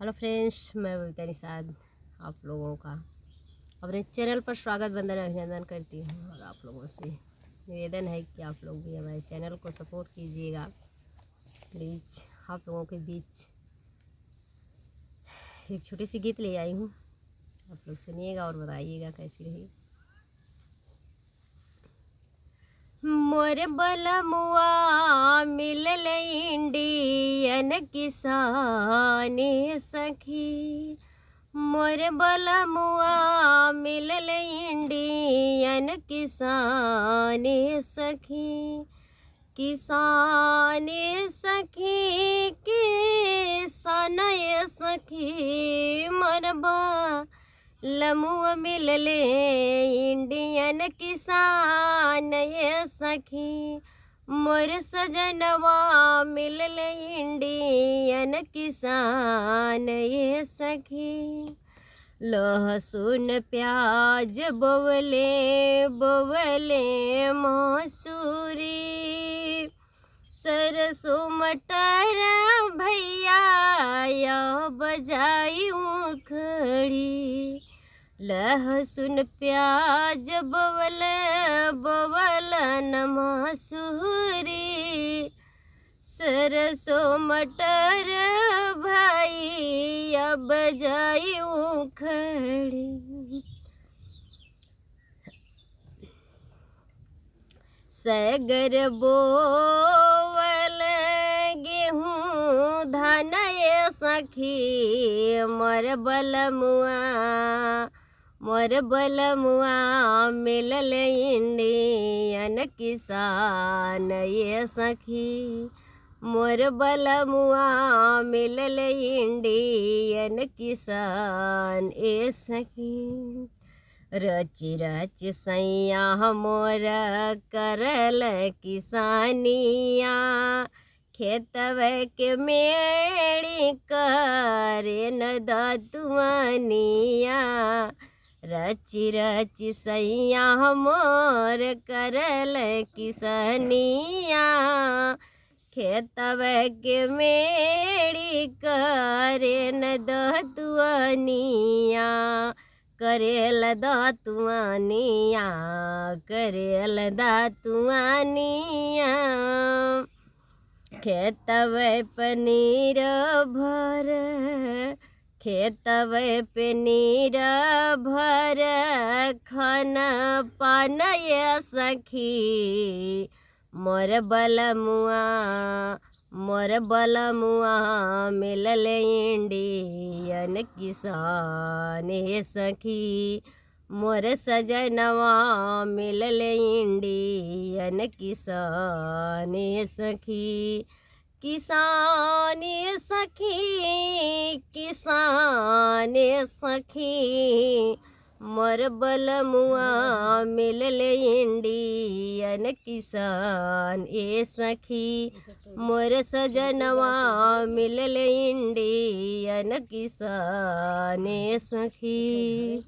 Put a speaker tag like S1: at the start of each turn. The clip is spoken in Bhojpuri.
S1: हेलो फ्रेंड्स, मैं बबीता निषाद आप लोगों का अपने चैनल पर स्वागत वंदन अभिनंदन करती हूँ। और आप लोगों से निवेदन है कि आप लोग भी हमारे चैनल को सपोर्ट कीजिएगा प्लीज़। आप लोगों के बीच एक छोटी सी गीत ले आई हूँ, आप लोग सुनिएगा और बताइएगा कैसी रही। मोर बलमुआ मिलल इंडियन किसान सखी, मोर बलमुआ मिलल इंडियन किसान सखी, किसान सखी किसान सखी, मरबा लमुआ मिलले इंडियन किसान ये सखी, मोर सजनवा मिलले इंडियन किसान ये सखी। लहसुन प्याज बोवले बोवले मसूरी, सरसों मटर भैया या बजाई खड़ी। लहसुन प्याज बोवल बोवल मसूरी, सरसों मटर भाई अब जाई खड़ी। सगर बोवल गेहूँ धान ये सखी, मोर बलमुआ मिलल इंडियन किसान ये सखी, मोर बलमुआ मिलल इंडियन किसान ए सखी। रची रची सैया मोर करल किसानिया, खेतवे के मेड़ी करे न दतुआनिया। रची रची सैया मोर करल किसानिया, खेतवे के मेड़ी करे न दतुआनिया, करेल दातुआनिया करेल दातुआनिया। खेतवे पनीर भर खेतवे पनीर भर खाना पान ये सखी, मोर बलमुआ मिलल इंडियन किसान ये सखी, मोर सजनवा मिलल इंडियन किसान ये सखी, किसान सखी किसान सखी, मोर बलमुआ मिलल इंडियन किसान ए सखी, मोर सजनवा मिलल इंडियन किसान ए सखी।